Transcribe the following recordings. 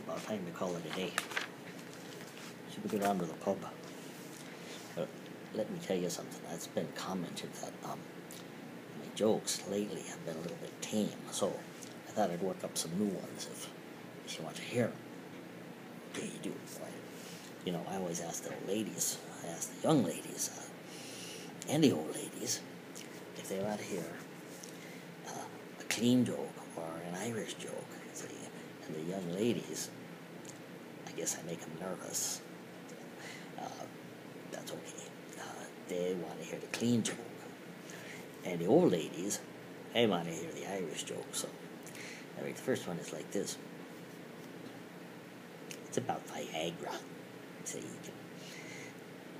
about time to call it a day. Should we go down to the pub? But let me tell you something. That's been commented that my jokes lately have been a little bit tame, so I thought I'd work up some new ones if you want to hear them. Okay, you do. Right? You know, I always ask the old ladies, I ask the young ladies, and the old ladies, if they want to hear a clean joke or an Irish joke. See? And the young ladies, I guess I make them nervous. That's okay. They want to hear the clean joke. And the old ladies, they want to hear the Irish joke. So, anyway, the first one is like this. It's about Viagra. See,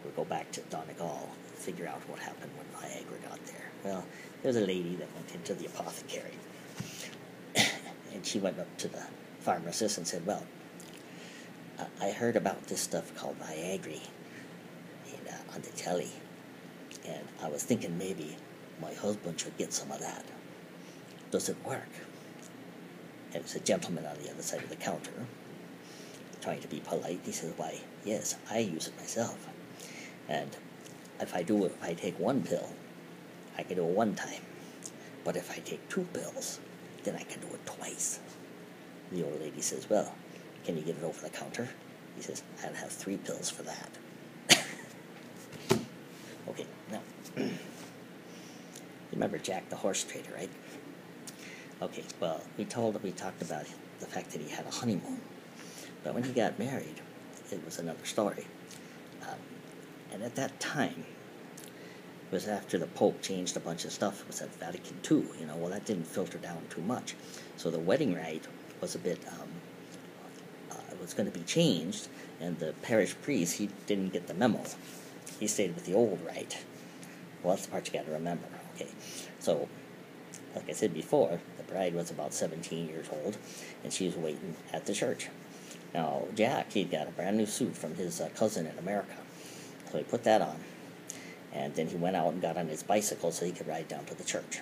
we'll go back to Donegal, figure out what happened when Viagra got there. Well, there's a lady that went into the apothecary, and she went up to the pharmacist and said, well, I heard about this stuff called Viagra on the telly, and I was thinking maybe my husband should get some of that. Does it work? And it was a gentleman on the other side of the counter, trying to be polite. He says, why, yes, I use it myself. And if I take one pill, I can do it one time. But if I take 2 pills, then I can do it twice. The old lady says, well, can you get it over the counter? He says, I'll have 3 pills for that. Okay, now, you remember Jack the horse trader, right? Okay, well, we talked about the fact that he had a honeymoon. But when he got married, it was another story. And at that time, it was after the Pope changed a bunch of stuff. It was at Vatican II, well, that didn't filter down too much. So the wedding rite was a bit, it was going to be changed, and the parish priest, he didn't get the memo. He stayed with the old rite. Well, that's the part you got to remember, okay? So, like I said before, the bride was about 17 years old, and she was waiting at the church. Now, Jack, he'd got a brand new suit from his cousin in America. So he put that on, and then he went out and got on his bicycle so he could ride down to the church.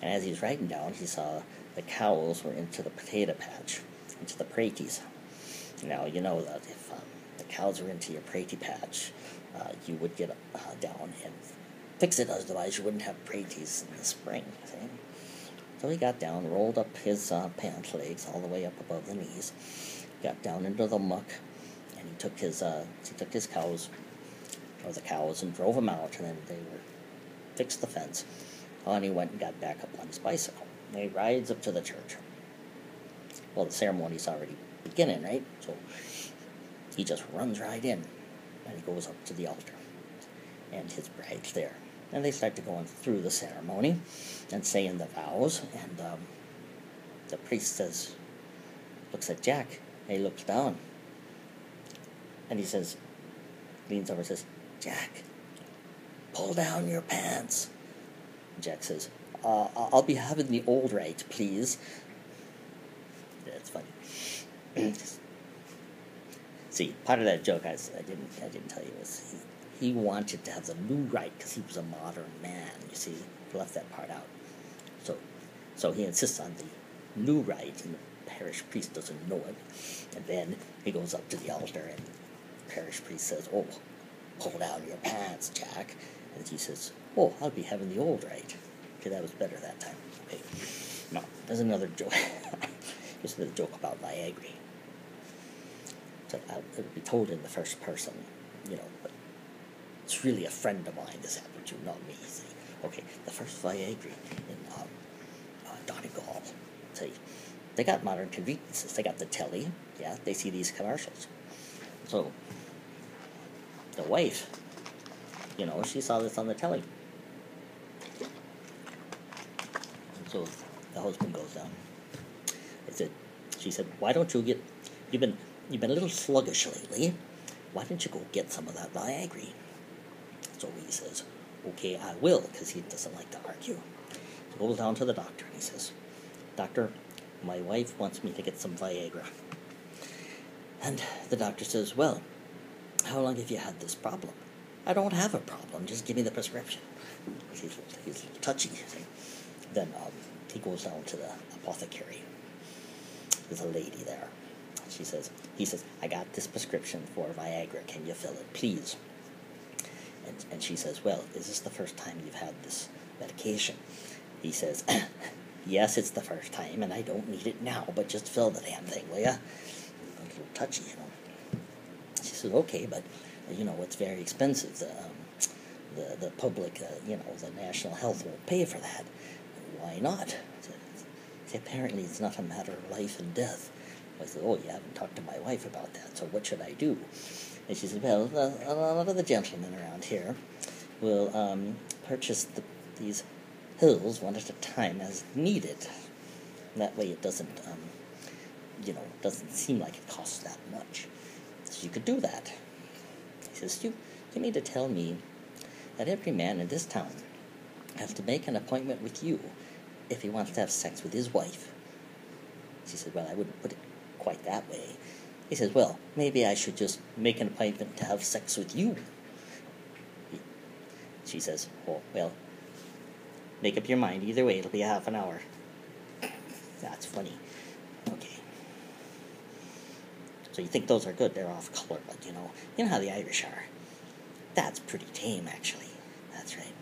And as he was riding down, he saw the cows were into the potato patch, into the praties. Now, you know that if the cows were into your pratie patch, you would get down and fix it, otherwise you wouldn't have praties in the spring. See? So he got down, rolled up his pant legs all the way up above the knees, got down into the muck, and he took his cows, or the cows, and drove them out, and then they were fixed the fence. And he went and got back up on his bicycle. And he rides up to the church. Well, the ceremony's already beginning, right? So he just runs right in, and he goes up to the altar, and his bride's there. And they start to go through the ceremony and saying the vows, and the priest looks at Jack, and he looks down, and he says, leans over and says, Jack, pull down your pants. Jack says, I'll be having the old rite, please. That's funny. See, part of that joke I didn't tell you was he wanted to have the new rite because he was a modern man. You see, he left that part out. So he insists on the new rite, and the parish priest doesn't know it. And then he goes up to the altar, and the parish priest says, oh, pull down your pants, Jack. And he says, oh, I'll be having the old rite. Okay, that was better that time. Okay. Now, there's another joke. Here's another joke about Viagra. So it'll be told in the first person, but it's really a friend of mine this happened to, not me. See? Okay, the first Viagra in Donegal. See, they got modern conveniences. They got the telly. Yeah, they see these commercials. So the wife, she saw this on the telly. And so the husband goes down. She said, why don't you you've been a little sluggish lately. Why don't you go get some of that Viagra? So he says, okay, I will, because he doesn't like to argue. He goes down to the doctor, and he says, Doctor, my wife wants me to get some Viagra. And the doctor says, well, how long have you had this problem? I don't have a problem, just give me the prescription. He's a little touchy. See? Then he goes down to the apothecary. There's a lady there. He says, I got this prescription for Viagra. Can you fill it, please? And she says, well, is this the first time you've had this medication? He says, yes, it's the first time, and I don't need it now, but just fill the damn thing, will ya? A little touchy, you know. She says, okay, but, you know, it's very expensive. The public, you know, the national health won't pay for that. Why not? Apparently it's not a matter of life and death. I said, oh, you haven't talked to my wife about that, so what should I do? And she said, well, a lot of the gentlemen around here will purchase these pills one at a time as needed. That way it doesn't, you know, doesn't seem like it costs that much. So you could do that. He says, you mean to tell me that every man in this town has to make an appointment with you if he wants to have sex with his wife? She said, well, I wouldn't put it quite that way. He says, well, maybe I should just make an appointment to have sex with you. She says, oh, well, make up your mind. Either way, it'll be a half an hour. That's funny. Okay. So you think those are good? They're off color, but you know how the Irish are. That's pretty tame, actually. That's right.